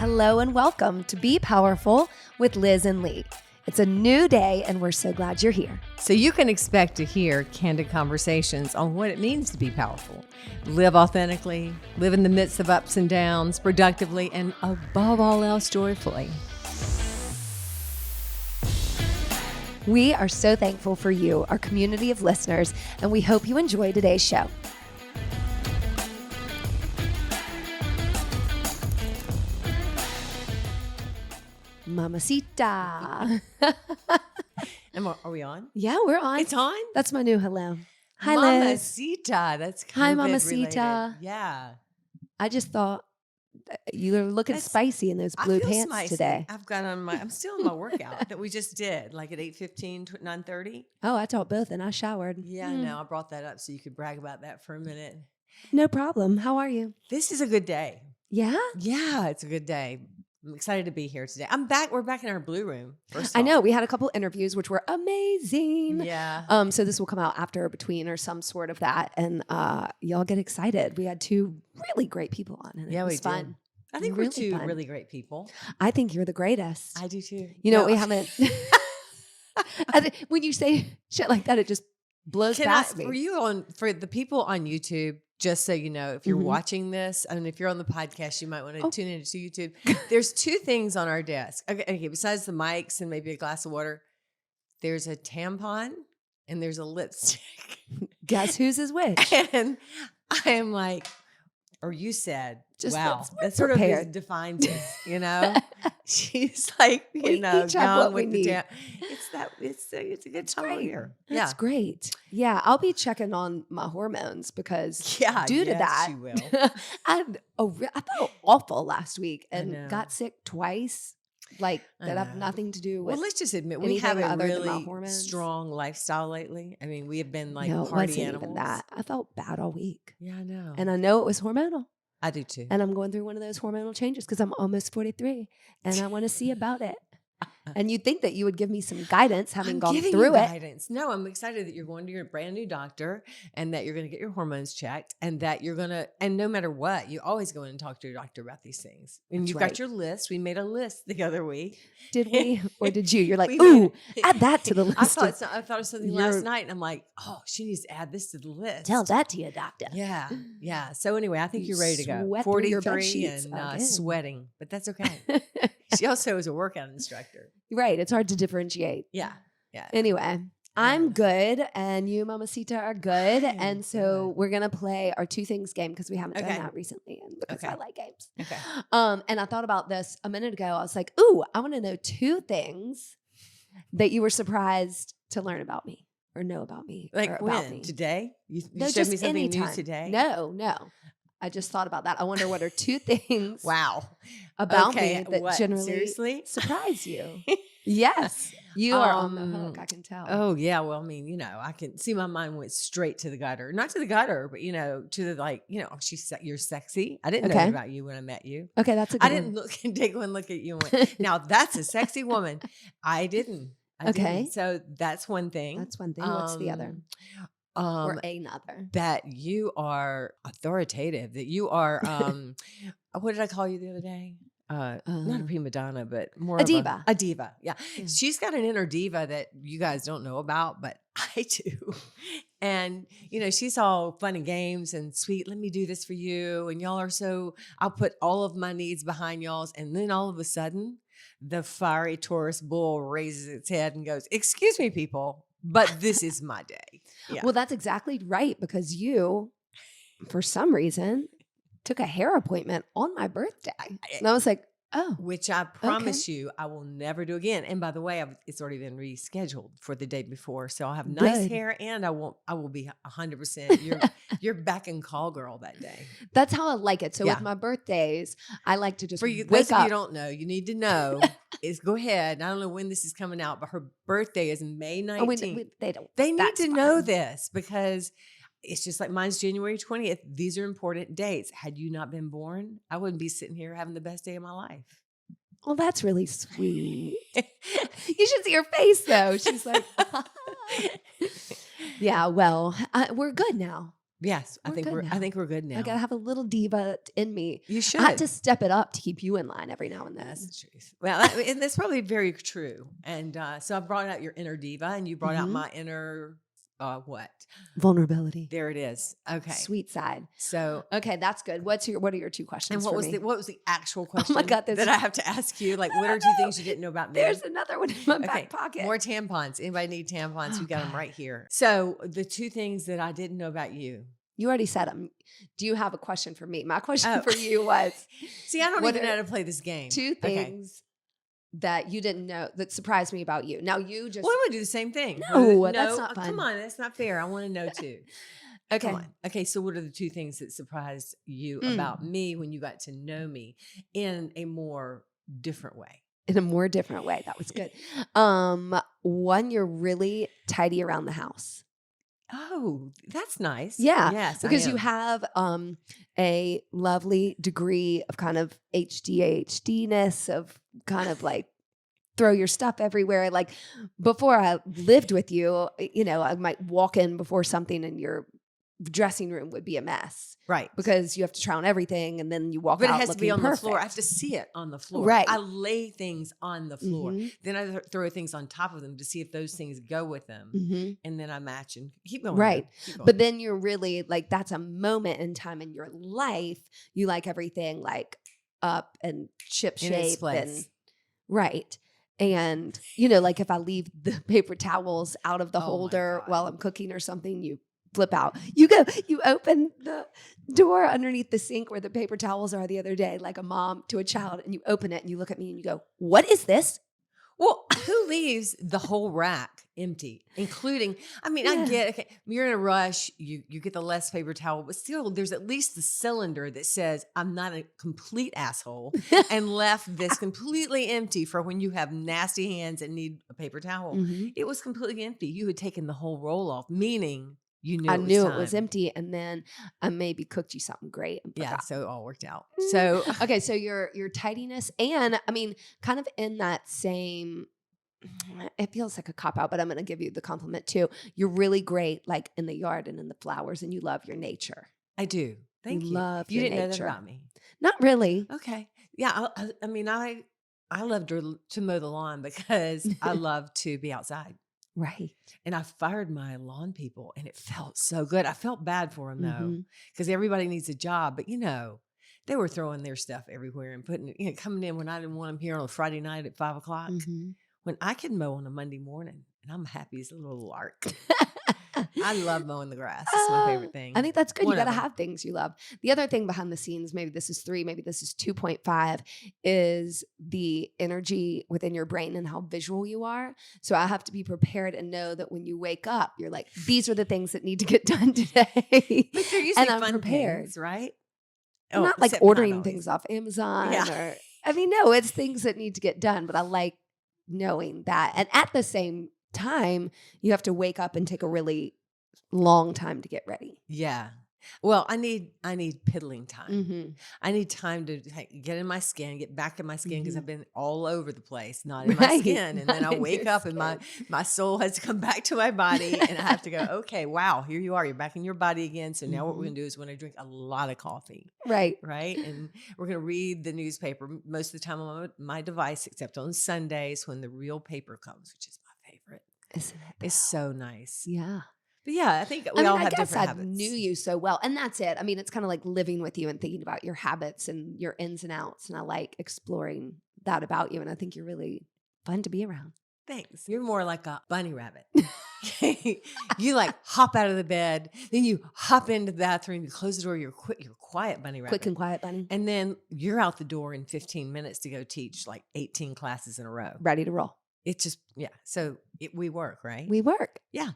Hello and welcome to Be Powerful with Liz and Lee. It's a new day and we're so glad you're here. So you can expect to hear candid conversations on what it means to be powerful. Live authentically, live in the midst of ups and downs, productively, and above all else, joyfully. We are so thankful for you, our community of listeners, and we hope you enjoy today's show. Mamacita. Are we on? Yeah, we're on. It's on? That's my new hello. Hi, Liz. Mamacita. That's Hi, COVID Mamacita. related. Yeah. I just thought you were looking spicy in those blue I feel pants spicy. today. I'm still in my workout that we just did, like at 8:15, 9:30. Oh, I taught both and I showered. Yeah, I know. I brought that up so you could brag about that for a minute. No problem. How are you? This is a good day. Yeah? Yeah, it's a good day. I'm excited to be here today. I'm back. We're back in our blue room. First of I all. know. We had a couple interviews, which were amazing. Yeah. So this will come out after or between or some sort of that. And y'all get excited. We had two really great people on and it was fun. I think Really we're two fun. really great people. I think you're the greatest. I do too. You know, No. we haven't. When you say shit like that, it just blows past me. For the people on YouTube, just so you know, if you're Mhm. watching this, and if you're on the podcast, you might want to tune into YouTube. There's two things on our desk. Okay, besides the mics and maybe a glass of water, there's a tampon and there's a lipstick. Guess whose is which? And I am like, or you said, Just wow, we're that sort of prepared. defines it, you know? She's like, We you know, each have what young we with the need. it's a good time of great. year. That's great. Yeah, I'll be checking on my hormones because Yeah, due to yes, that, you will. I felt awful last week I and know. got sick twice. Like I that have know. nothing to do with. Well, let's just admit we anything have a other than my really hormones. strong lifestyle lately. I mean, we have been like no, it party wasn't animals. even that. I felt bad all week, Yeah, I know. and I know it was hormonal. I do too. And I'm going through one of those hormonal changes because I'm almost 43, and I want to see about it. And you'd think that you would give me some guidance, having I'm gone giving through you it. guidance. No, I'm excited that you're going to your brand new doctor and that you're going to get your hormones checked and that you're going to, and no matter what, you always go in and talk to your doctor about these things. And That's you've right. got your list. We made a list the other week. Did we, or did you? You're like, We ooh, made- add that to the list. I thought of something You're- last night and I'm like, oh, she needs to add this to the list. Tell that to your doctor. Yeah. Yeah. So anyway, I think You you're ready to go. sweat through your bed 43 sheets and again. sweating, but that's okay. She also is a workout instructor. Right. It's hard to differentiate. Yeah. Yeah. Anyway, I'm good and you, Mamacita, are good. I am And so good. we're going to play our two things game because we haven't done Okay. that recently and because I Okay. like games. Okay. And I thought about this a minute ago. I was like, ooh, I want to know two things that you were surprised to learn about me or know about me. or Like about when? me. Today? You No, showed just me something new anytime. today? No. I just thought about that. I wonder what are two things Wow. about Okay, me that what? generally Seriously? surprise you. Yes. You are on the hook, I can tell. Oh yeah, well, I mean, I can see my mind went straight to the gutter. Not to the gutter, but to the you're sexy. I didn't know Okay. that about you when I met you. Okay, that's a good I didn't look and take one look at you and went, now that's a sexy woman. I didn't. Okay. Didn't. So that's one thing. That's one thing. What's the other? Or another? That you are authoritative, that you are what did I call you the other day? Not a prima donna, but more a of diva. A diva. Yeah. Yeah. She's got an inner diva that you guys don't know about, but I do. And she's all fun and games and sweet. Let me do this for you. And y'all are I'll put all of my needs behind y'all's. And then all of a sudden, the fiery Taurus bull raises its head and goes, "Excuse me, people, but this is my day." Yeah. Well, that's exactly right because you, for some reason, took a hair appointment on my birthday. And I was like, oh, Which I promise you I will never do again. And by the way, it's already been rescheduled for the day before. So I'll have nice Good. hair and I will be 100% your back and call girl that day. that's how I like it. So Yeah. with my birthdays, I like to just For you, wake those of you up. who don't know, you need to know is go ahead. I don't know when this is coming out, but her birthday is May 19th. Oh, they don't. They need that's to know fine. this because it's just like mine's January 20th. These are important dates. Had you not been born, I wouldn't be sitting here having the best day of my life. Well, that's really sweet. You should see her face though. She's like, yeah, well, we're good now. Yes, I We're think good we're. now. I think we're good now. I gotta have a little diva in me. You should. I had to step it up to keep you in line every now and then. That's the truth. Well, and that's probably very true. And so I brought out your inner diva, and you brought out Mhm. my inner what? Vulnerability. There it is. Okay. Sweet side. So, Okay, that's good. What are your two questions? and what for was me? the actual Oh my question God, there's- that I have to ask you? Like, what are two things you didn't know about me? There's another one in my Okay, back pocket. more tampons. Anybody need tampons? Oh, You got them God. right here. So, the two things that I didn't know about you. You already said them. Do you have a question for me? My question Oh. for you was See, I don't What even know are how to play this game. two Okay. things that you didn't know that surprised me about you. Now you just Well, I'm gonna do the same thing. No, that's not Come fun. on, that's not fair. I want to know too. okay. Come on. Okay, so what are the two things that surprised you Mm. about me when you got to know me in a more different way? In a more different way. That was good. One, you're really tidy around the house. Oh, that's nice. Yeah, Yes, because I you am. have a lovely degree of kind of HDHD-ness of kind of like throw your stuff everywhere. Like before I lived with you, I might walk in before something and your dressing room would be a mess Right. because you have to try on everything and then you walk But it out has to be on looking the floor. I have perfect. to see it on the floor. Right. I lay things on the floor. Mhm, Then I throw things on top of them to see if those things go with them. mhm. And then I match and keep going. Right. though. Keep going. But then you're really like, that's a moment in time in your life. You like everything like up and ship In its shape place. and right. And like if I leave the paper towels out of the Oh my holder God. while I'm cooking or something, you flip out. You open the door underneath the sink where the paper towels are the other day, like a mom to a child, and you open it and you look at me and you go, "What is this?" Well, who leaves the whole rack empty, including, I mean, I Yeah. get, okay, you're in a rush, you get the less paper towel, but still there's at least the cylinder that says, I'm not a complete asshole and left this completely empty for when you have nasty hands and need a paper towel. Mhm. It was completely empty. You had taken the whole roll off, meaning you knew I it was knew time. it was empty, and then I maybe cooked you something great and Yeah, forgot. so it all worked out. Mm. So, Okay, so your tidiness, and I mean, kind of in that same. It feels like a cop out, but I'm going to give you the compliment too. You're really great, like in the yard and in the flowers, and you love your nature. I do. Thank you. love You your didn't know that nature. about me. Not really. Okay. Yeah. I mean, I love to mow the lawn because I love to be outside. Right. And I fired my lawn people and it felt so good. I felt bad for them though, Mhm. because everybody needs a job. But they were throwing their stuff everywhere and putting it, coming in when I didn't want them here on a Friday night at 5 o'clock. Mhm. When I can mow on a Monday morning and I'm happy as a little lark. I love mowing the grass. It's my favorite thing. I think that's good. One You got to of 'em. have things you love. The other thing behind the scenes, maybe this is 3, maybe this is 2.5, is the energy within your brain and how visual you are. So I have to be prepared and know that when you wake up, you're like, these are the things that need to get done today. But they're usually and I'm fun prepared. things, right? Not like except not ordering always. things off Amazon Yeah. no, it's things that need to get done, but I like knowing that. And at the same time, you have to wake up and take a really long time to get ready. Yeah. Well, I need piddling time. Mm-hmm. I need time to get in my skin, get back in my skin because Mhm. I've been all over the place, not in my Right, skin. And then not I in wake your up and my soul has to come back to my body and I have to go, okay, wow, here you are. You're back in your body again. So now what we're Mhm. going to do is we're going to drink a lot of coffee, Right. right? And we're going to read the newspaper most of the time on my device, except on Sundays when the real paper comes, which is my favorite. Isn't it? It's though? so nice. Yeah. But yeah, I think we all have I guess different I habits. knew you so well. And that's it. I mean, it's kind of like living with you and thinking about your habits and your ins and outs. And I like exploring that about you. And I think you're really fun to be around. Thanks. You're more like a bunny rabbit. You like hop out of the bed, then you hop into the bathroom, you close the door, you're quiet bunny rabbit. Quick and quiet, bunny. And then you're out the door in 15 minutes to go teach like 18 classes in a row. Ready to roll. It's just, yeah. So we work, right? We work. Yeah.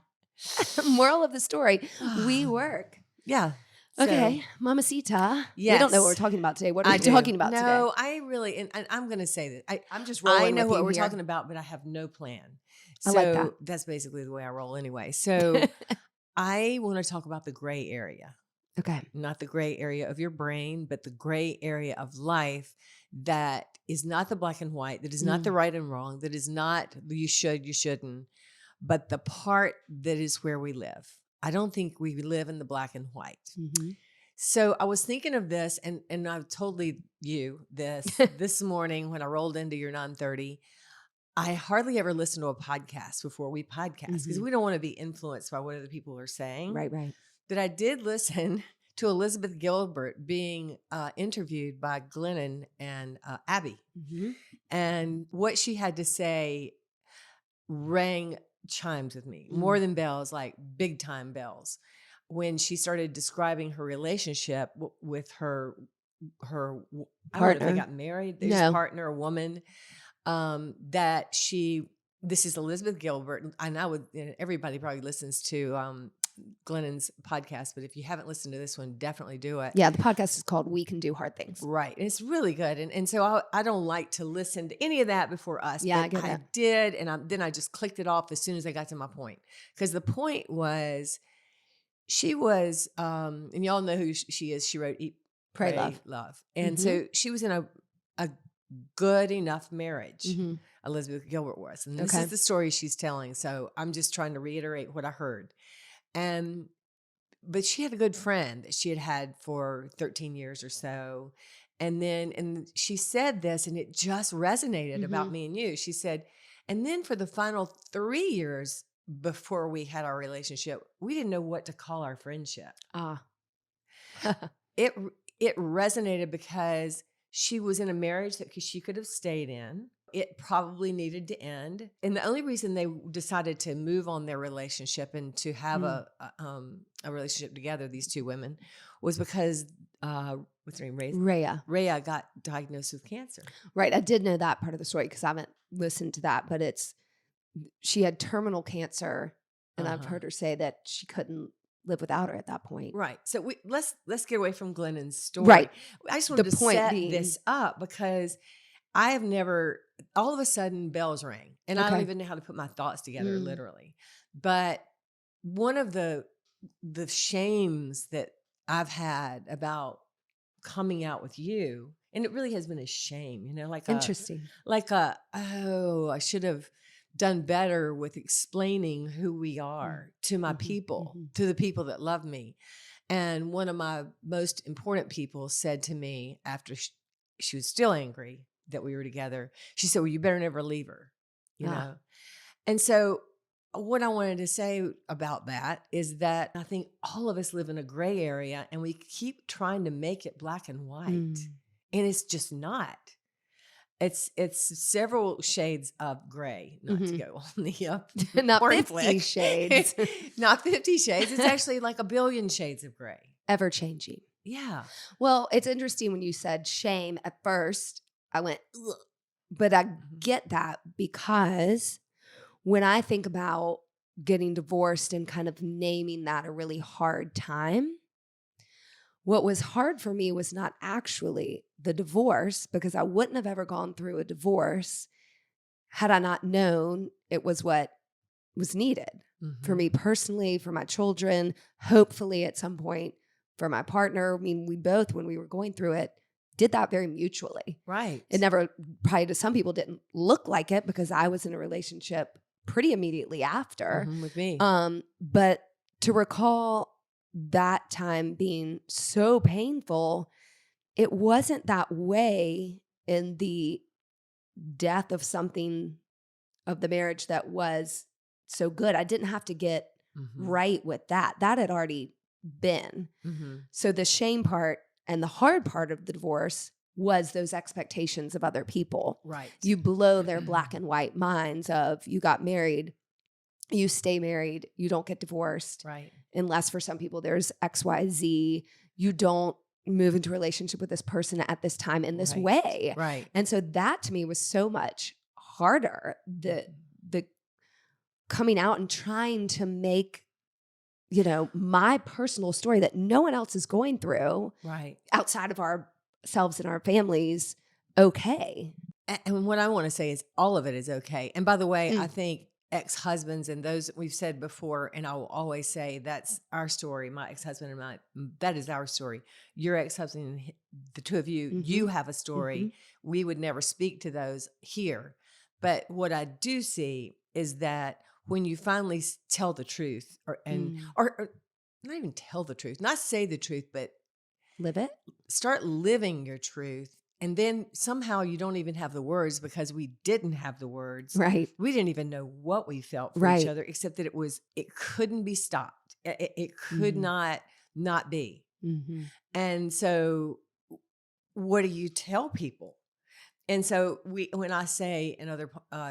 Moral of the story, we work. Yeah. So, Okay, Mamacita. We don't know what we're Yes. talking about today. What are we do. talking about no, today? I really, and I'm going to say that I'm just rolling I know with what you we're here. talking about, but I have no plan. I So like that. that's basically the way I roll anyway. So I want to talk about the gray area. Okay. Not the gray area of your brain, but the gray area of life that is not the black and white, that is not the right and wrong, that is not you should, you shouldn't, but the part that is where we live. I don't think we live in the black and white. Mm-hmm. So I was thinking of this, and I've told you this morning when I rolled into your 9:30. I hardly ever listen to a podcast before we podcast because we don't want to be influenced by what other people are saying. Right, right. But I did listen to Elizabeth Gilbert being interviewed by Glennon and Abby. Mm-hmm. And what she had to say rang chimes with me more than bells, like big time bells. When she started describing her relationship with her I don't know if they got married, their partner, a woman, that this is Elizabeth Gilbert, and I would, everybody probably listens to Glennon's podcast, but if you haven't listened to this one, definitely do it. Yeah, the podcast is called We Can Do Hard Things. Right. And it's really good. And so I don't like to listen to any of that before us. Yeah, but I get that. I did. And then I just clicked it off as soon as I got to my point. Because the point was, she was, and y'all know who she is. She wrote Eat, Pray, Love. And so she was in a good enough marriage. Mm-hmm. Elizabeth Gilbert was. And this is the story she's telling. So I'm just trying to reiterate what I heard. But she had a good friend that she had for 13 years or so. And she said this, and it just resonated about me and you. She said, and then for the final 3 years before we had our relationship, we didn't know what to call our friendship. It resonated because she was in a marriage that she could have stayed in. It probably needed to end. And the only reason they decided to move on their relationship and to have a relationship together, these two women, was because, what's her name? Rhea got diagnosed with cancer. Right. I did know that part of the story because I haven't listened to that, but she had terminal cancer, and I've heard her say that she couldn't live without her at that point. Right. So let's get away from Glennon's story. Right. I just wanted to set this up because I have never, all of a sudden bells rang, and I don't even know how to put my thoughts together, literally. But one of the shames that I've had about coming out with you, and it really has been a shame, like interesting, I should have done better with explaining who we are to my people, to the people that love me. And one of my most important people said to me after she was still angry that we were together, she said, well, you better never leave her, you know? And so what I wanted to say about that is that I think all of us live in a gray area, and we keep trying to make it black and white. And it's just not. It's several shades of gray, not to go on the not 50 flick. shades. Not 50 shades. It's actually like a billion shades of gray. Ever changing. Yeah. Well, it's interesting when you said shame at first, I went, ugh. But I get that because when I think about getting divorced and kind of naming that a really hard time, what was hard for me was not actually the divorce, because I wouldn't have ever gone through a divorce had I not known it was what was needed for me personally, for my children, hopefully at some point for my partner. I mean, we both, when we were going through it, did that very mutually. Right. It never, probably to some people, didn't look like it because I was in a relationship pretty immediately after. With me. But to recall that time being so painful, it wasn't that way in the death of something of the marriage that was so good. I didn't have to get right with that. That had already been. So the shame part and the hard part of the divorce was those expectations of other people. Right. You blow their black and white minds of you got married, you stay married, you don't get divorced. Right. Unless for some people there's XYZ. You don't move into a relationship with this person at this time in this way. Right. And so that to me was so much harder. The coming out and trying to make, my personal story that no one else is going through, right, outside of ourselves and our families, okay. And what I want to say is all of it is okay. And by the way, I think ex-husbands and those we've said before, and I will always say that's our story. My ex-husband and that is our story. Your ex-husband, the two of you, you have a story. We would never speak to those here. But what I do see is that when you finally tell the truth, or not even tell the truth, not say the truth, but Live it. start living your truth. And then somehow you don't even have the words, because we didn't have the words. Right. We didn't even know what we felt for Right. each other, except that it couldn't be stopped. It could not be. Mm-hmm. And so what do you tell people? And so when I say in other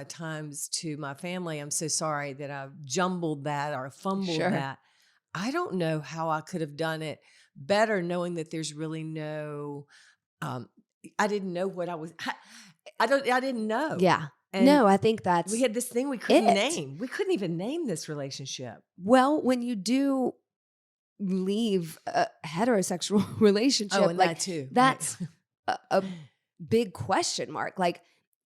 times to my family, I'm so sorry that I jumbled that or fumbled that. I don't know how I could have done it better, knowing that there's really no, I didn't know what I was, I didn't know. Yeah. And no, I think that's we had this thing we couldn't name. We couldn't even name this relationship. Well, when you do leave a heterosexual relationship, and that too. That's a big question mark. Like,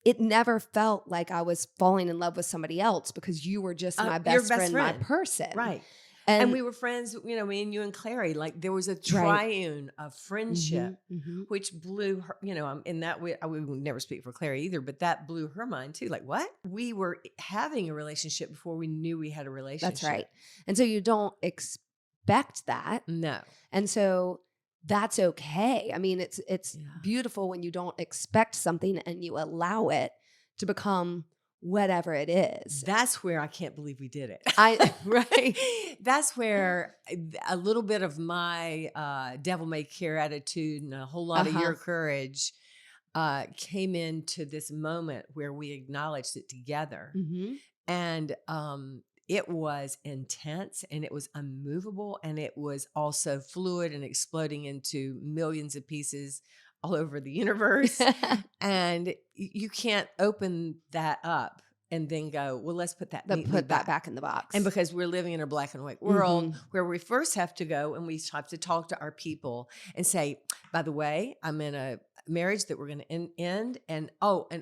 it never felt like I was falling in love with somebody else, because you were just my best friend, my person. Right. And we were friends, me and you and Clary, like there was a triune of friendship, which blew her, in that way, I would never speak for Clary either, but that blew her mind too. Like, what? We were having a relationship before we knew we had a relationship. That's right. And so you don't expect that. No. And so that's okay. I mean, it's beautiful when you don't expect something and you allow it to become whatever it is. That's where I can't believe we did it. Right. That's where a little bit of my devil may care attitude and a whole lot of your courage came into this moment where we acknowledged it together. And it was intense, and it was unmovable, and it was also fluid and exploding into millions of pieces all over the universe. And you can't open that up and then go, well, let's put that back in the box. And because we're living in a black and white world where we first have to go and we have to talk to our people and say, by the way, I'm in a marriage that we're going to end. And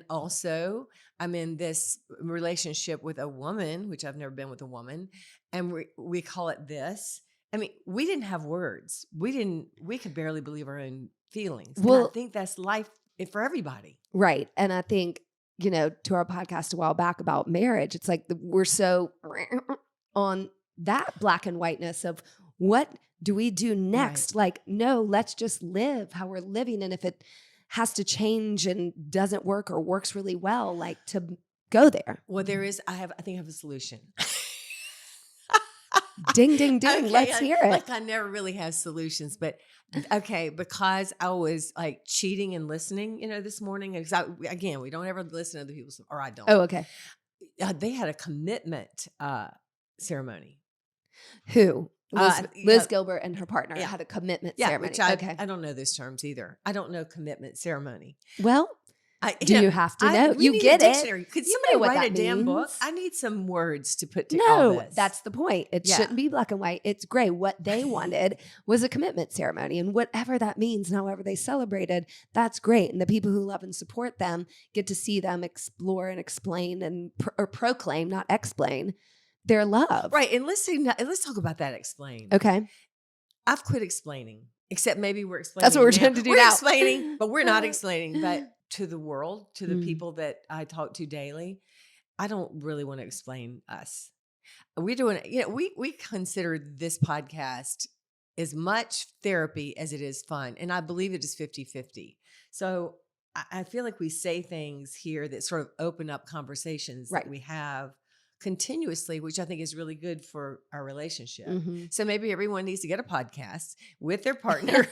also I'm in this relationship with a woman, which I've never been with a woman. And we call it this. I mean, we didn't have words. We could barely believe our own feelings. Well, and I think that's life for everybody. Right. And I think, to our podcast a while back about marriage, it's like we're so on that black and whiteness of what do we do next? Right. Like, no, let's just live how we're living. And if it has to change and doesn't work or works really well, like to go there. Well, I think I have a solution. Ding, ding, ding. Okay, let's hear it. Like, I never really have solutions, but okay, because I was like cheating and listening, this morning. Again, we don't ever listen to other people's, or I don't. Oh, okay. They had a commitment ceremony. Who? Liz Gilbert and her partner had a commitment ceremony. Which I don't know those terms either. I don't know commitment ceremony. Well, do you have to know? You get it. Could somebody write a damn book? I need some words to put to all this. That's the point. It shouldn't be black and white. It's gray. What they wanted was a commitment ceremony, and whatever that means, and however they celebrated, that's great. And the people who love and support them get to see them explore and explain and or proclaim, not explain, their love. Right. And let's talk about that. Explain. Okay. I've quit explaining, except maybe we're explaining. That's what we're trying to do now. We're explaining, but we're not explaining. But to the world, to the people that I talk to daily, I don't really want to explain us. We're doing, we consider this podcast as much therapy as it is fun. And I believe it is 50-50. So I feel like we say things here that sort of open up conversations that we have continuously, which I think is really good for our relationship. So maybe everyone needs to get a podcast with their partner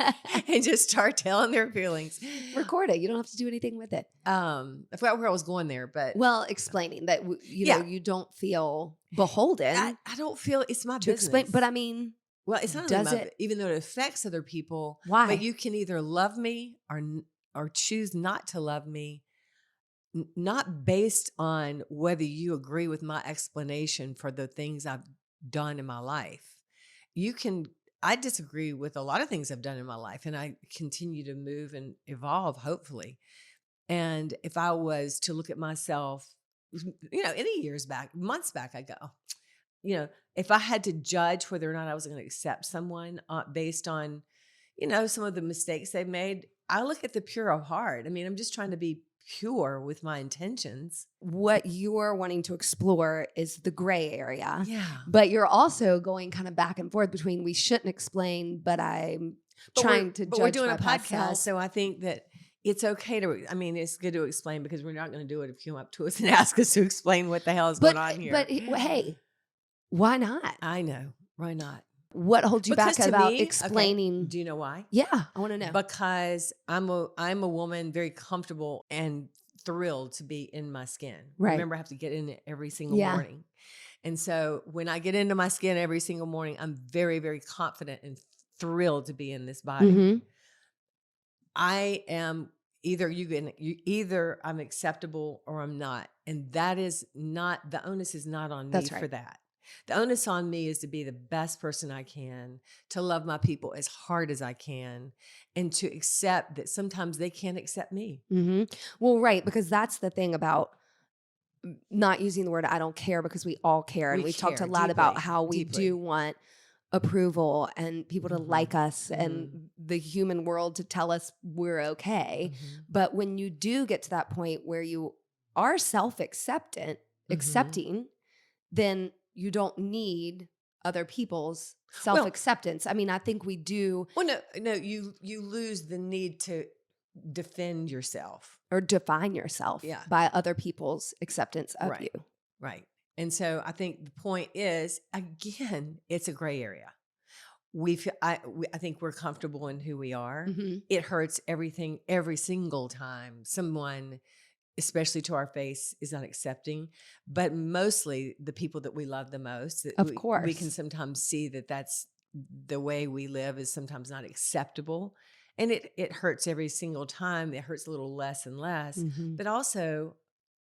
and just start telling their feelings. Record it. You don't have to do anything with it. I forgot where I was going there, but explaining that you don't feel beholden. I don't feel it's my to business. Explain, but I mean, well, it's not even though it affects other people. Why? But you can either love me or choose not to love me. Not based on whether you agree with my explanation for the things I've done in my life. I disagree with a lot of things I've done in my life, and I continue to move and evolve, hopefully. And if I was to look at myself, any years back, months back, I go, if I had to judge whether or not I was going to accept someone based on, some of the mistakes they've made, I look at the pure of heart. I mean, I'm just trying to be pure with my intentions. What you're wanting to explore is the gray area. Yeah. But you're also going kind of back and forth between we shouldn't explain, but I'm trying to But judge we're doing my a past podcast, self. so I think that it's okay to, I mean, it's good to explain because we're not going to do it if you come up to us and ask us to explain what the hell is going on here. But hey, why not? I know. Why not? What holds you Because back to about me, explaining? do you know why? Yeah, I want to know. Because I'm a woman very comfortable and thrilled to be in my skin. Right. Remember, I have to get in it every single Yeah. morning. And so when I get into my skin every single morning, I'm very, very confident and thrilled to be in this body. Mhm. I am either I'm acceptable or I'm not. And that is not, the onus is not on me That's right. for that. The onus on me is to be the best person I can, to love my people as hard as I can, and to accept that sometimes they can't accept me. Mm-hmm. Well, right, because that's the thing about not using the word I don't care, because we all care. And We we've talked a care lot about deeply, how we deeply. do want approval and people to Mhm. like us and the human world to tell us we're okay. Mhm. But when you do get to that point where you are self-accepting, then you don't need other people's self-acceptance. I mean, I think we do. Well, no, you lose the need to defend yourself. Or define yourself Yeah. by other people's acceptance of Right. you. Right. And so I think the point is, again, it's a gray area. I think we're comfortable in who we are. Mhm. It hurts everything every single time someone, especially to our face, is not accepting. But mostly the people that we love the most, that Of we course. can sometimes see that that's the way we live is sometimes not acceptable. And it hurts every single time. It hurts a little less and less. Mhm. But also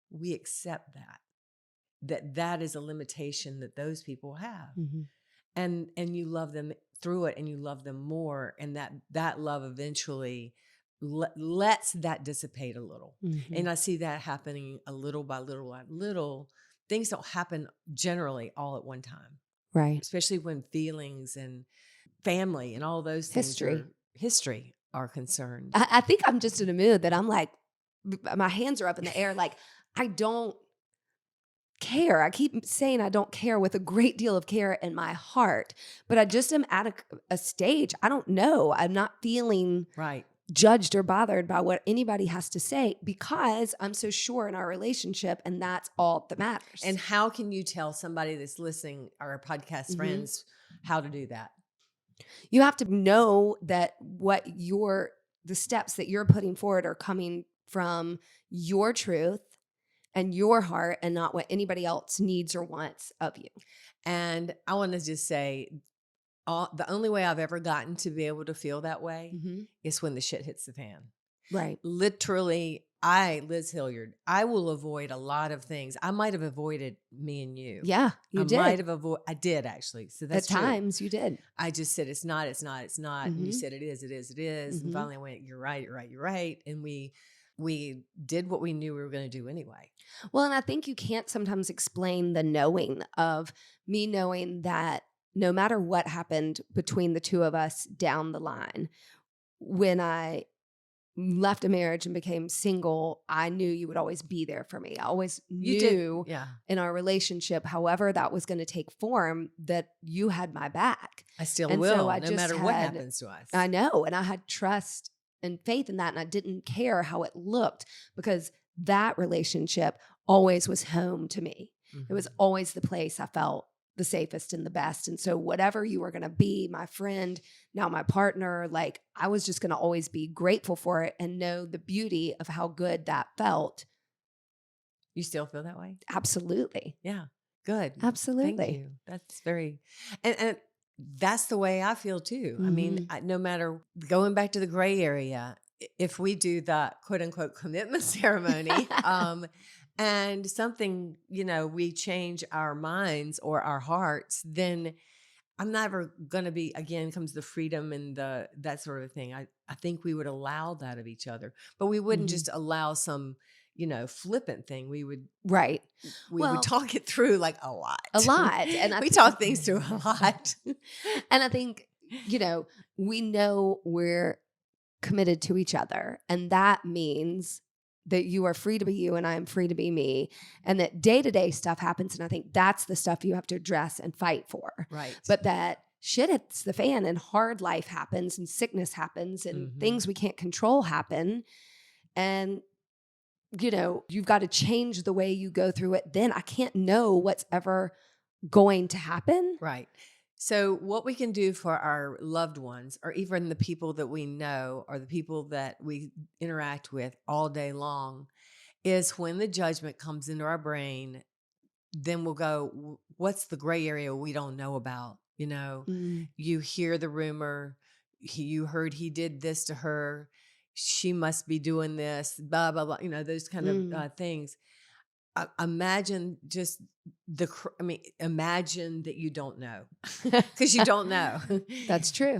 we accept that is a limitation that those people have. Mhm. And you love them through it, and you love them more, and that love eventually lets that dissipate a little. Mhm. And I see that happening a little by little by little. Things don't happen generally all at one time, Right. especially when feelings and family and all those things history are concerned. I think I'm just in a mood that I'm like, my hands are up in the air. Like, I don't care. I keep saying I don't care with a great deal of care in my heart, but I just am at a stage. I don't know. I'm not feeling Right. judged or bothered by what anybody has to say because I'm so sure in our relationship, and that's all that matters. And how can you tell somebody that's listening, our podcast friends, how to do that? You have to know that the steps that you're putting forward are coming from your truth and your heart, and not what anybody else needs or wants of you. And I want to just say, the only way I've ever gotten to be able to feel that way is when the shit hits the fan. Right. Literally, Liz Hilliard, I will avoid a lot of things. I might have avoided me and you. Yeah, you did. I did actually. So that's At times you did. I just said, it's not. And you said, it is. And finally I went, you're right. And we did what we knew we were going to do anyway. Well, and I think you can't sometimes explain the knowing of me knowing that no matter what happened between the two of us down the line, when I left a marriage and became single, I knew you would always be there for me. I always knew in our relationship, however that was going to take form, that you had my back. I still And will, so I no just matter what happens to us. I know. And I had trust and faith in that. And I didn't care how it looked because that relationship always was home to me. It was always the place I felt the safest and the best. And so whatever you were going to be, my friend, now my partner, like I was just going to always be grateful for it and know the beauty of how good that felt. You still feel that way? Absolutely. Yeah. Good. Absolutely. Thank you. That's very, and that's the way I feel too. I mean, no matter, going back to the gray area, if we do the quote unquote commitment ceremony, and something, we change our minds or our hearts, then I'm never going to be, again, comes the freedom and that sort of thing. I think we would allow that of each other, but we wouldn't just allow some, flippant thing. We would, we would talk it through like a lot. And we talk things through a lot. And I think, we know we're committed to each other, and that means that you are free to be you and I am free to be me, and that day-to-day stuff happens. And I think that's the stuff you have to address and fight for. Right. But that shit hits the fan and hard life happens and sickness happens and things we can't control happen. And, you know, you've got to change the way you go through it. Then I can't know what's ever going to happen. Right. So what we can do for our loved ones, or even the people that we know, or the people that we interact with all day long, is when the judgment comes into our brain, then we'll go, what's the gray area we don't know about? You know, you hear the rumor, you heard he did this to her, she must be doing this, blah, blah, blah, you know, those kind of things. Imagine just imagine that you don't know, because you don't know. That's true.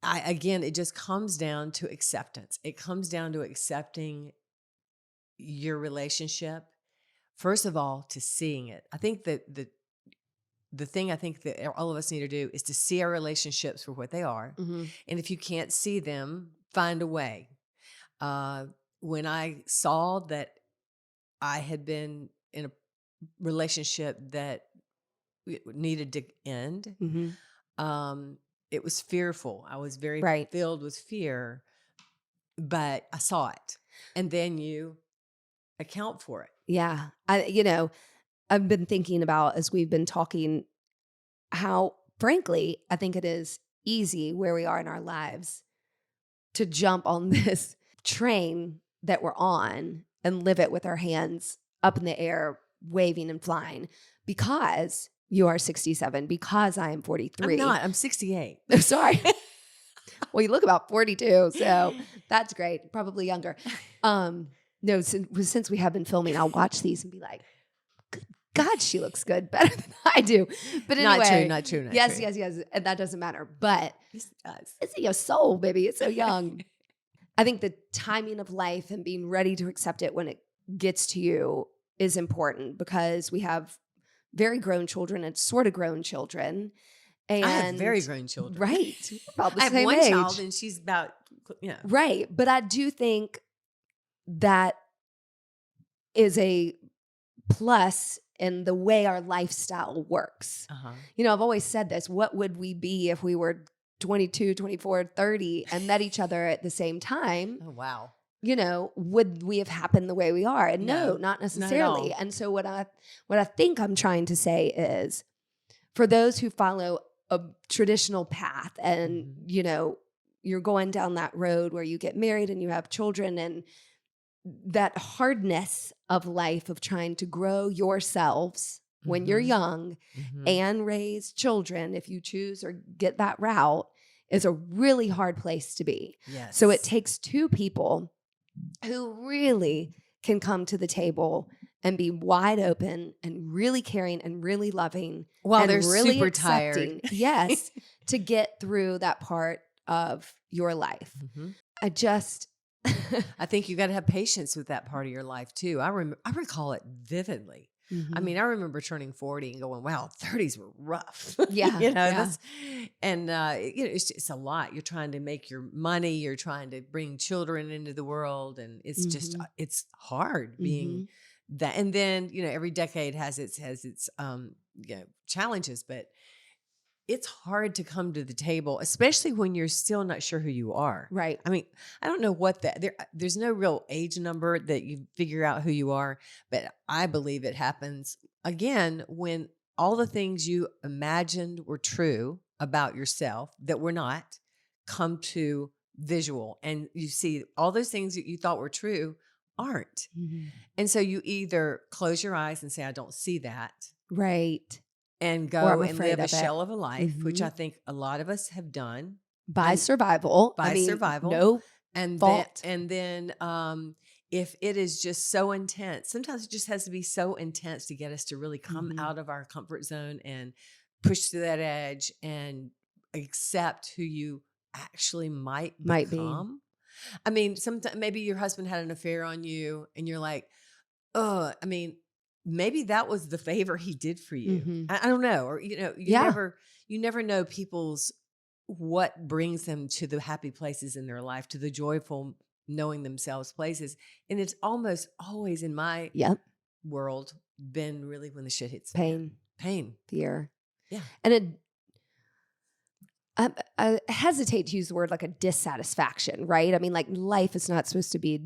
Again, it just comes down to acceptance. It comes down to accepting your relationship. First of all, to seeing it. I think that the thing I think that all of us need to do is to see our relationships for what they are. And if you can't see them, find a way. When I saw that I had been in a relationship that needed to end, it was fearful. I was very filled with fear, but I saw it. And then you account for it. Yeah. I've been thinking about, as we've been talking, how, frankly, I think it is easy where we are in our lives to jump on this train that we're on and live it with our hands up in the air, waving and flying, because you are 67, because I am 43. I'm not. I'm 68. Oh, sorry. Well, you look about 42, so that's great. Probably younger. No, since we have been filming, I'll watch these and be like, good God, she looks good, better than I do. But anyway. Not true. Yes. And that doesn't matter. But it's your soul, baby. It's so young. I think the timing of life and being ready to accept it when it gets to you is important, because we have very grown children and sort of grown children. And I have very grown children. Right. About the I have same one age. child and she's about, Right. But I do think that is a plus in the way our lifestyle works. You know, I've always said this. What would we be if we were 22, 24, 30 and met each other at the same time? Oh, wow. You know, would we have happened the way we are? And no, not necessarily. Not and so what I think I'm trying to say is, for those who follow a traditional path and, you know, you're going down that road where you get married and you have children, and that hardness of life of trying to grow yourselves when you're young and raise children, if you choose or get that route, is a really hard place to be. Yes. So it takes two people who really can come to the table and be wide open and really caring and really loving, while and they're really super accepting, tired. Yes, to get through that part of your life. I think you got to have patience with that part of your life too. I recall it vividly. I mean, I remember turning 40 and going, wow, 30s were rough. Yeah. You know, yeah. It's a lot. You're trying to make your money. You're trying to bring children into the world. And it's just, it's hard being that. And then, you know, every decade has its challenges, but it's hard to come to the table, especially when you're still not sure who you are. Right. I mean, I don't know what there's no real age number that you figure out who you are, but I believe it happens again when all the things you imagined were true about yourself that were not come to visual, and you see all those things that you thought were true aren't. And so you either close your eyes and say, I don't see that. Right. And go and live a shell of a life, which I think a lot of us have done. By survival. Survival. No fault. Then if it is just so intense, sometimes it just has to be so intense to get us to really come out of our comfort zone and push to that edge and accept who you actually might become. Be. I mean, sometimes maybe your husband had an affair on you and you're like, oh, I mean, maybe that was the favor he did for you. I don't know. Or, you know, you never know people's, what brings them to the happy places in their life, to the joyful knowing themselves places. And it's almost always in my Yep. world been really when the shit hits the fan. Pain, Pain. fear. Yeah. And I hesitate to use the word like a dissatisfaction, right? I mean, like life is not supposed to be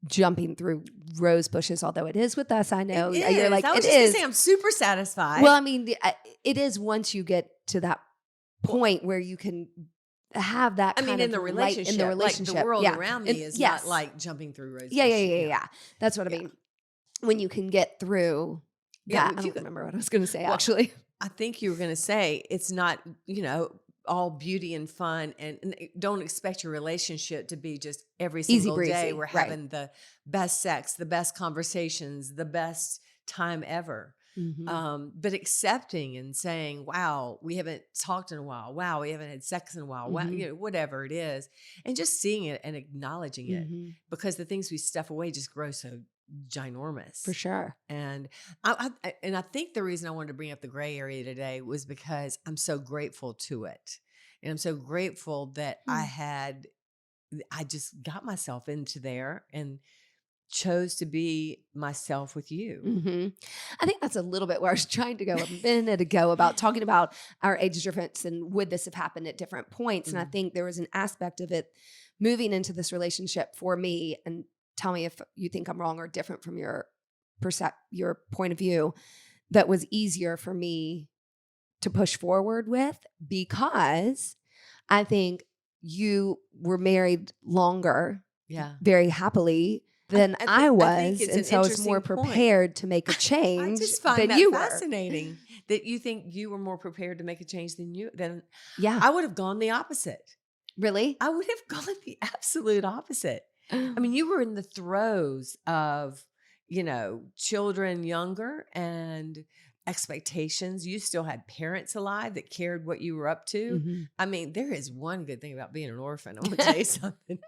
jumping through rose bushes, although it is with us. I know It you're is. like, I was it just gonna is. say I'm super satisfied. Well, I mean, it is once you get to that point where you can have that I kind mean, of in the light relationship, in the relationship. like the world Yeah. around me And- is yes. not like jumping through roses. Yeah. That's what I Yeah. mean. When you can get through Yeah, that, if I you don't remember what I was going to say Well, actually. I think you were going to say it's not, all beauty and fun, and don't expect your relationship to be just every Easy single day breezy, we're right. having the best sex, the best conversations, the best time ever. Mhm. But accepting and saying, wow, we haven't talked in a while. Wow, we haven't had sex in a while. Wow, Mhm. whatever it is. And just seeing it and acknowledging it, Mhm. because the things we stuff away just grow so ginormous. For sure. And I think the reason I wanted to bring up the gray area today was because I'm so grateful to it. And I'm so grateful that I just got myself into there and chose to be myself with you. Mhm. I think that's a little bit where I was trying to go a minute ago about talking about our age difference and would this have happened at different points. And I think there was an aspect of it moving into this relationship for me, and tell me if you think I'm wrong or different from your point of view, that was easier for me to push forward with, because I think you were married longer, Yeah. very happily, than I I was. think it's And an so I was more interesting point. prepared to make a I change just find than that you were. fascinating that you think you were more prepared to make a change than Yeah. I would have gone the opposite. Really? I would have gone the absolute opposite. I mean, you were in the throes of, children younger and expectations. You still had parents alive that cared what you were up to. Mhm. I mean, there is one good thing about being an orphan. I'm going to tell you something.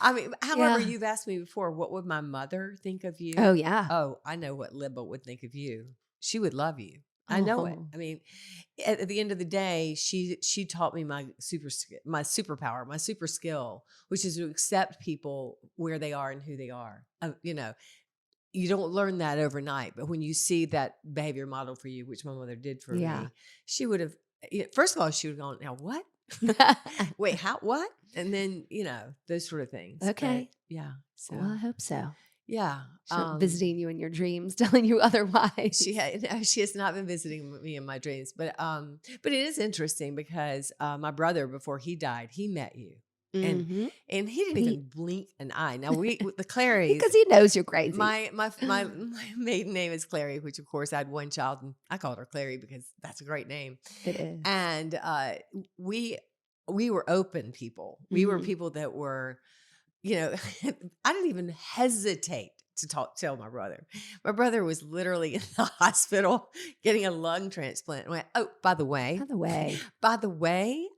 I mean, however, Yeah. you've asked me before, what would my mother think of you? Oh, yeah. Oh, I know what Libba would think of you. She would love you. I know it. Oh. I mean, at the end of the day, she taught me my superpower, my super skill, which is to accept people where they are and who they are. You don't learn that overnight, but when you see that behavior model for you, which my mother did for Yeah. me, she would have. First of all, she would have gone, "Now what? Wait, how? What?" And then those sort of things. Okay. But, yeah. So Well, I hope so. yeah. She's not visiting you in your dreams, telling you otherwise. She has not been visiting me in my dreams, but it is interesting because my brother, before he died, he met you, Mhm. and he didn't even blink an eye. Now the Clarys, Because he knows you're crazy. my maiden name is Clary, which of course I had one child and I called her Clary because that's a great name. It is. And we were open people. We were Mhm. people that were, I didn't even hesitate to tell my brother. My brother was literally in the hospital getting a lung transplant. I went, oh, by the way,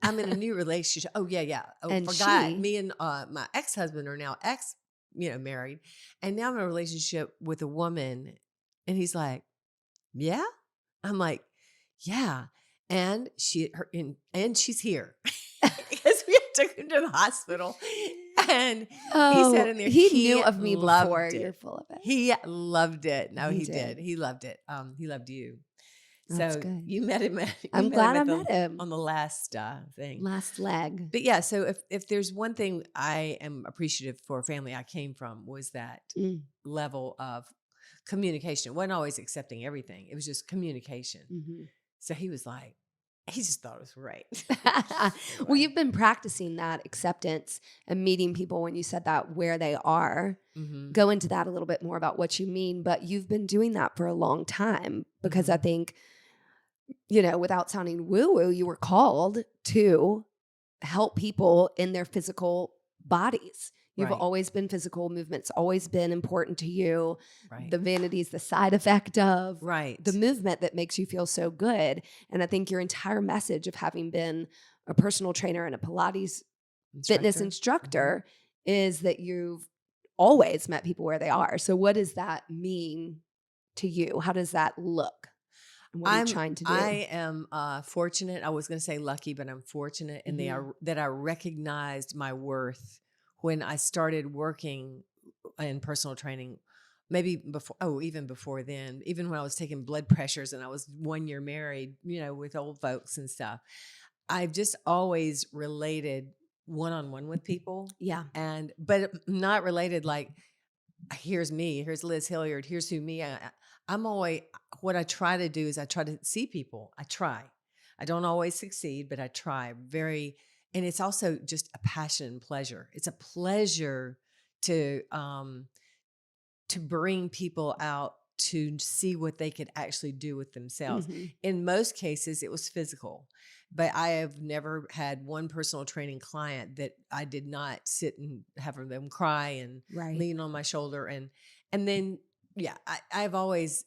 I'm in a new relationship. Oh, yeah. Oh, And forgot. Me and my ex-husband are now married. And now I'm in a relationship with a woman. And he's like, yeah? I'm like, yeah. And she's here. Because we took him to the hospital. And he said in there, he knew of me loved before. it. You're full of it. He loved it. No, He he did. did. He loved it. He loved you. That's So good. you met him. I'm glad I met him on the last thing. last leg. But yeah, so if there's one thing I am appreciative for a family I came from was that level of communication. It wasn't always accepting everything. It was just communication. Mm-hmm. So he was like, he just thought it was right. Well, you've been practicing that acceptance and meeting people, when you said that, where they are. Mm-hmm. Go into that a little bit more about what you mean, but you've been doing that for a long time, because I think, without sounding woo-woo, you were called to help people in their physical bodies. You've Right. always been physical. Movement's always been important to you. Right. The vanity is the side effect of Right. the movement that makes you feel so good. And I think your entire message of having been a personal trainer and a Pilates fitness instructor is that you've always met people where they are. So what does that mean to you? How does that look? And what are you trying to do? I am fortunate. I was going to say lucky, but I'm fortunate in that I recognized my worth when I started working in personal training, maybe before, even before then, even when I was taking blood pressures and I was 1 year married, with old folks and stuff, I've just always related one-on-one with people, Yeah. but not related like, here's me, here's Liz Hilliard, here's who me. I'm always, what I try to do is I try to see people. I don't always succeed, but I try and it's also just a passion and pleasure. It's a pleasure to bring people out to see what they could actually do with themselves. Mhm. In most cases, it was physical, but I have never had one personal training client that I did not sit and have them cry and Right. lean on my shoulder. And then, yeah, I've always,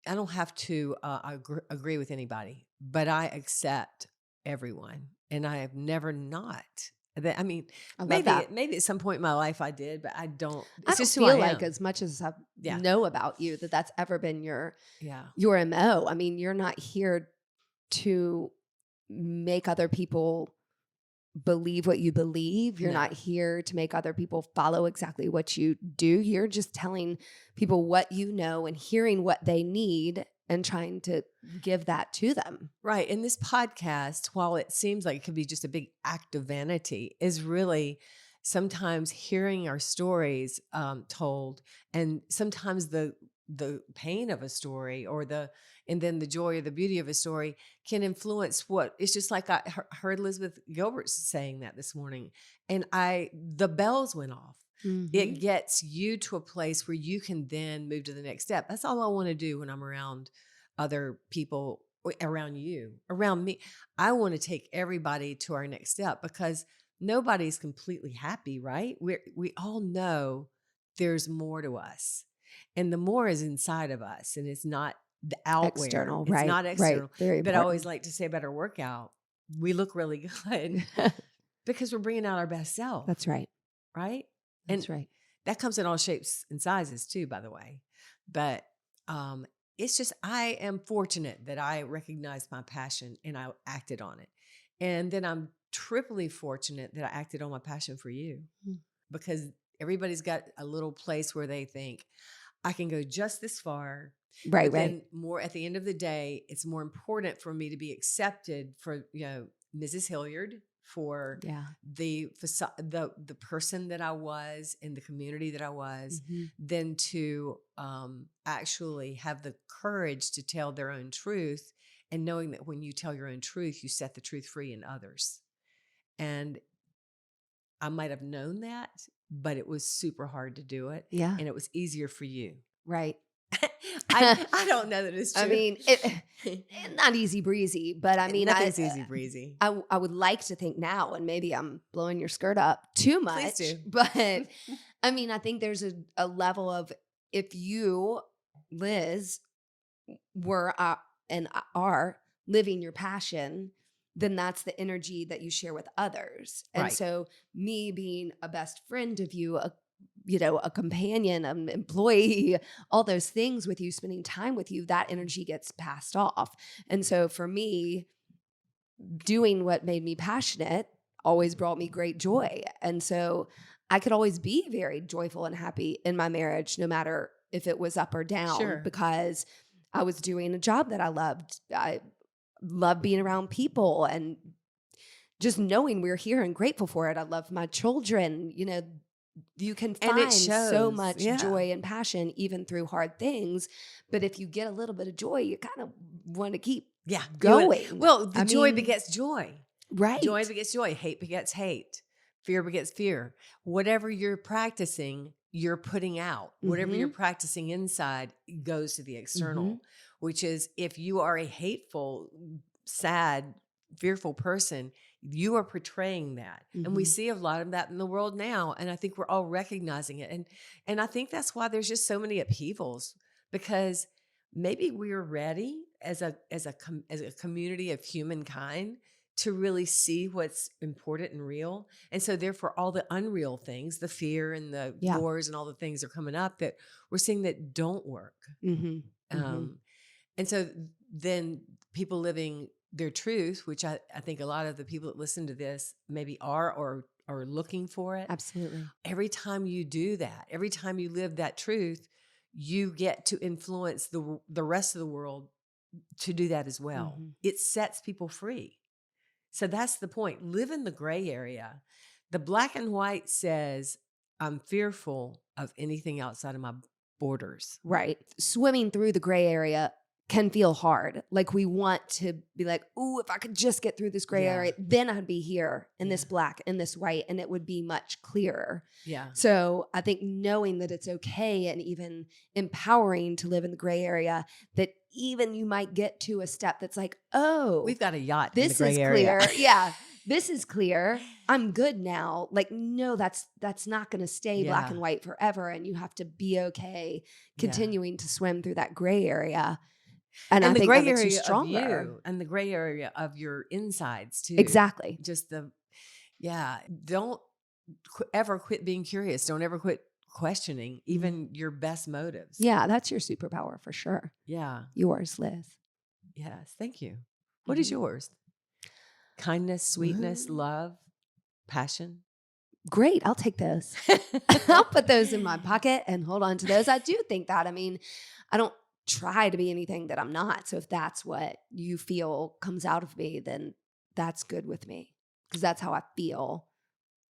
I don't have to agree with anybody, but I accept everyone. And I have never not. I mean, I love maybe that. maybe at some point in my life I did, but I don't. I It's don't just who I feel like am. as much as I Yeah. know about you that that's ever been your Yeah. MO. I mean, you're not here to make other people believe what you believe. You're No. not here to make other people follow exactly what you do. You're just telling people what you know and hearing what they need and trying to give that to them. Right. And this podcast, while it seems like it could be just a big act of vanity, is really sometimes hearing our stories told, and sometimes the pain of a story and then the joy or the beauty of a story can influence what it's just like I heard Elizabeth Gilbert saying that this morning, and the bells went off. It gets you to a place where you can then move to the next step. That's all I want to do when I'm around other people, around you, around me. I want to take everybody to our next step because nobody's completely happy, right? We all know there's more to us, and the more is inside of us, and it's not the outwear. External, It's right? not external. Right. Very But I important. always like to say about our workout, we look really good because we're bringing out our best self. That's right. Right? That's right. That comes in all shapes and sizes too, by the way. But it's just, I am fortunate that I recognized my passion and I acted on it. And then I'm triply fortunate that I acted on my passion for you, because everybody's got a little place where they think I can go just this far. Right. But Right. then more at the end of the day, it's more important for me to be accepted for, Mrs. Hilliard, for the person that I was in the community that I was, than to actually have the courage to tell their own truth, and knowing that when you tell your own truth, you set the truth free in others. And I might have known that, but it was super hard to do it. Yeah. And it was easier for you. Right. I don't know that it's true. I mean, not easy breezy, but I mean, nothing's easy breezy. I would like to think now, and maybe I'm blowing your skirt up too much, Please do. but I mean, I think there's a level of, if you, Liz, were and are living your passion, then that's the energy that you share with others. And Right. so me being a best friend of you, a companion, an employee, all those things with you, spending time with you, that energy gets passed off. And so for me, doing what made me passionate always brought me great joy. And so I could always be very joyful and happy in my marriage, no matter if it was up or down, Sure. because I was doing a job that I loved. I love being around people and just knowing we're here and grateful for it. I love my children. You can And it find so shows, much yeah. joy and passion even through hard things. But if you get a little bit of joy, you kind of want to keep going. Well, the joy mean, begets joy. right. Joy begets joy. Hate begets hate. Fear begets fear. Whatever you're practicing, you're putting out. Whatever you're practicing inside goes to the external, which is, if you are a hateful, sad, fearful person, you are portraying that. And we see a lot of that in the world now. And I think we're all recognizing it. And I think that's why there's just so many upheavals, because maybe we're ready as a community of humankind to really see what's important and real. And so therefore all the unreal things, the fear and the wars and all the things are coming up that we're seeing that don't work. And so then people living their truth, which I think a lot of the people that listen to this maybe are or or looking for it. Absolutely. Every time you do that, every time you live that truth, you get to influence the rest of the world to do that as well. Mhm. It sets people free. So that's the point. Live in the gray area. The black and white says, I'm fearful of anything outside of my borders. Right. Swimming through the gray area can feel hard. Like we want to be like, ooh, if I could just get through this gray Yeah. area, then I'd be here in this Yeah. black and this white, and it would be much clearer. Yeah. So I think knowing that it's okay and even empowering to live in the gray area, that even you might get to a step that's like, oh, We've got a yacht this in the is gray area. clear. Yeah. This is clear. I'm good now. Like, no, that's not going to stay black Yeah. and white forever. And you have to be okay Yeah. continuing to swim through that gray area. And I And the think that gray makes you area of stronger. you and the gray area of your insides too. Exactly. Just don't ever quit being curious. Don't ever quit questioning even your best motives. Yeah, that's your superpower for sure. Yeah. Yours, Liz. Yes. Thank you. What is yours? Kindness, sweetness, love, passion. Great. I'll take those. I'll put those in my pocket and hold on to those. I do think that. I mean, I don't try to be anything that I'm not. So if that's what you feel comes out of me, then that's good with me, because that's how I feel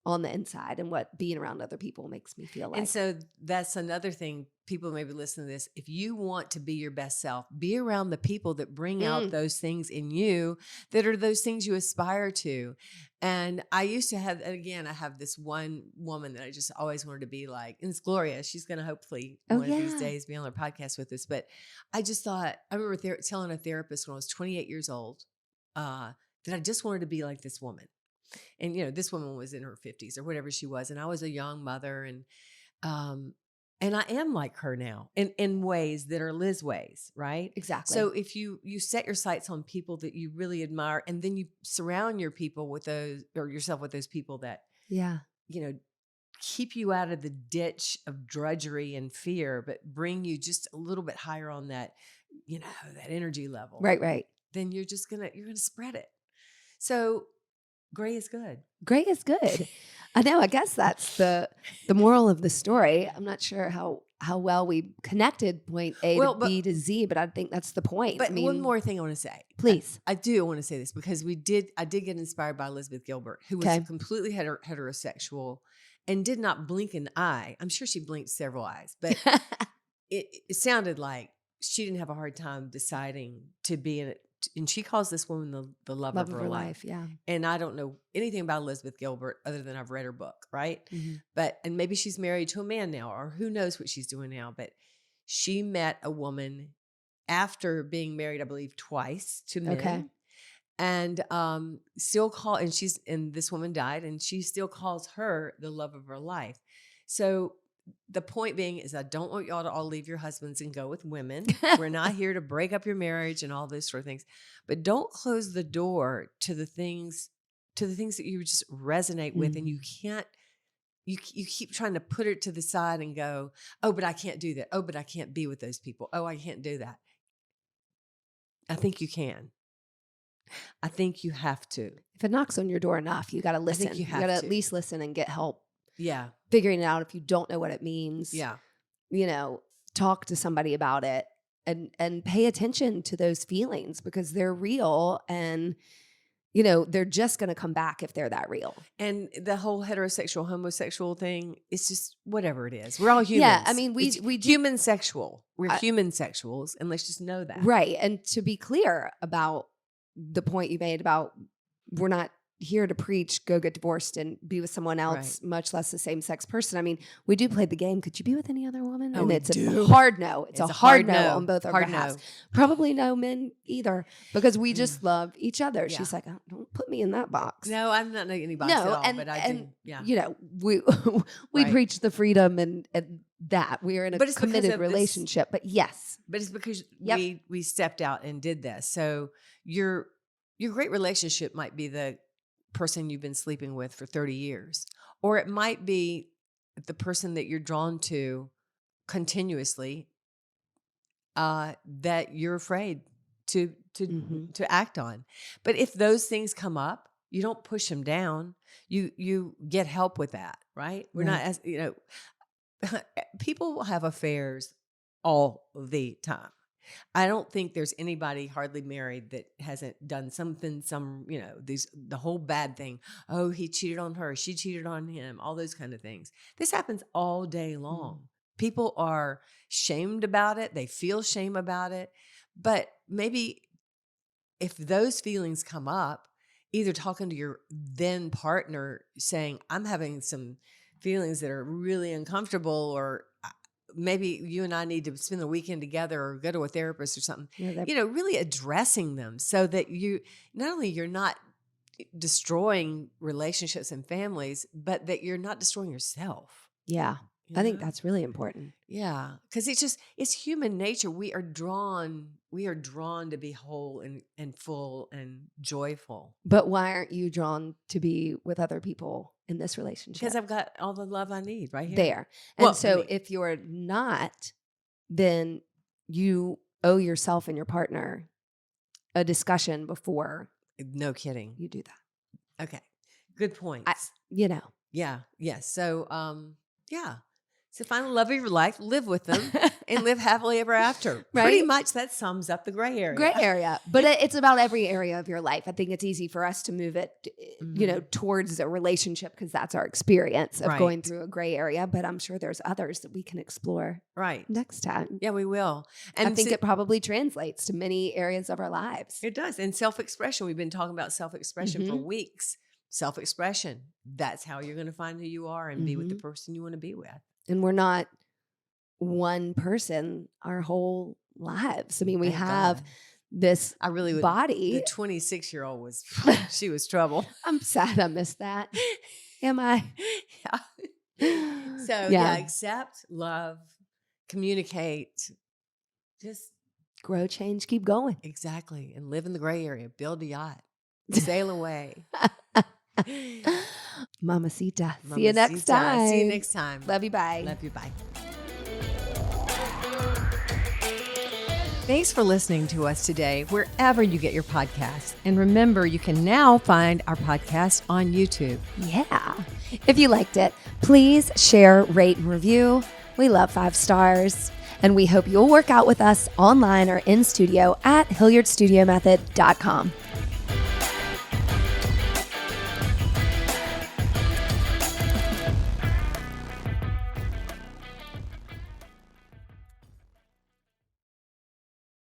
on the inside and what being around other people makes me feel like. And so that's another thing. People maybe listen to this. If you want to be your best self, be around the people that bring out those things in you that are those things you aspire to. And I used to have, and again, I have this one woman that I just always wanted to be like, and it's Gloria. She's going to hopefully one of these days be on our podcast with us. But I just thought, I remember telling a therapist when I was 28 years old that I just wanted to be like this woman. And, this woman was in her 50s or whatever she was. And I was a young mother. And I am like her now in ways that are Liz ways, right? Exactly. So if you set your sights on people that you really admire, and then you surround your people with those, or yourself with those people that, keep you out of the ditch of drudgery and fear, but bring you just a little bit higher on that, that energy level. Right. Then you're going to spread it. So gray is good. Gray is good. I know. I guess that's the moral of the story. I'm not sure how well we connected point A to B to Z, but I think that's the point. But one more thing I want to say. Please. I do want to say this because I did get inspired by Elizabeth Gilbert, who was completely heterosexual and did not blink an eye. I'm sure she blinked several eyes, but it sounded like she didn't have a hard time deciding to be in it. And she calls this woman the love of her life. Yeah. And I don't know anything about Elizabeth Gilbert other than I've read her book, right? Mm-hmm. And maybe she's married to a man now, or who knows what she's doing now. But she met a woman after being married, I believe, twice to men. Okay. And and this woman died, and she still calls her the love of her life. So the point being is I don't want y'all to all leave your husbands and go with women. We're not here to break up your marriage and all those sort of things. But don't close the door to the things that you just resonate with. And you can't, you keep trying to put it to the side and go, oh, but I can't do that. Oh, but I can't be with those people. Oh, I can't do that. I think you can. I think you have to. If it knocks on your door enough, you got to listen. You got to at least listen and get help. Yeah. Figuring it out if you don't know what it means. Yeah. Talk to somebody about it and pay attention to those feelings, because they're real, and they're just going to come back if they're that real. And the whole heterosexual, homosexual thing, it's just whatever it is. We're all humans. Yeah, I mean, we human sexual. We're human sexuals, and let's just know that. Right. And to be clear about the point you made about we're not here to preach, go get divorced and be with someone else, much less the same sex person. I mean, we do play the game. Could you be with any other woman? Oh, and it's a hard no. It's a hard no on both our behalves. No. Probably no men either, because we just love each other. Yeah. She's like, oh, don't put me in that box. No, I'm not in any box at all, but I do. Yeah. We preach the freedom and that we're in a committed relationship. But yes. But it's because we stepped out and did this. So your great relationship might be the person you've been sleeping with for 30 years, or it might be the person that you're drawn to continuously that you're afraid to act on. But if those things come up, You don't push them down. You get help with that, right? We're not as people have affairs all the time. I don't think there's anybody hardly married that hasn't done something, the whole bad thing. Oh, he cheated on her. She cheated on him. All those kind of things. This happens all day long. People are shamed about it. They feel shame about it. But maybe if those feelings come up, either talking to your then partner saying, I'm having some feelings that are really uncomfortable, or maybe you and I need to spend the weekend together or go to a therapist or something, really addressing them so that you're not destroying relationships and families, but that you're not destroying yourself. Yeah. I think that's really important. Yeah. Because it's human nature. We are drawn to be whole and full and joyful. But why aren't you drawn to be with other people in this relationship? Because I've got all the love I need right here. There. And if you're not, then you owe yourself and your partner a discussion before. No kidding. You do that. Okay. Good point. Yeah. Yes. So, So find the love of your life, live with them, and live happily ever after. Right? Pretty much that sums up the gray area. Gray area. But it's about every area of your life. I think it's easy for us to move it, towards a relationship because that's our experience of going through a gray area. But I'm sure there's others that we can explore next time. Yeah, we will. And I think it probably translates to many areas of our lives. It does. And self-expression. We've been talking about self-expression for weeks. Self-expression. That's how you're going to find who you are and be with the person you want to be with. And we're not one person our whole lives. I mean, we have this body. The 26-year-old she was trouble. I'm sad I missed that. Am I? Yeah. So accept, love, communicate, just grow, change, keep going. Exactly. And live in the gray area. Build a yacht. Sail away. Mamacita. See you next time. See you next time. Love you. Bye. Love you. Bye. Thanks for listening to us today, wherever you get your podcasts. And remember, you can now find our podcast on YouTube. Yeah. If you liked it, please share, rate, and review. We love 5 stars. And we hope you'll work out with us online or in studio at HilliardStudioMethod.com.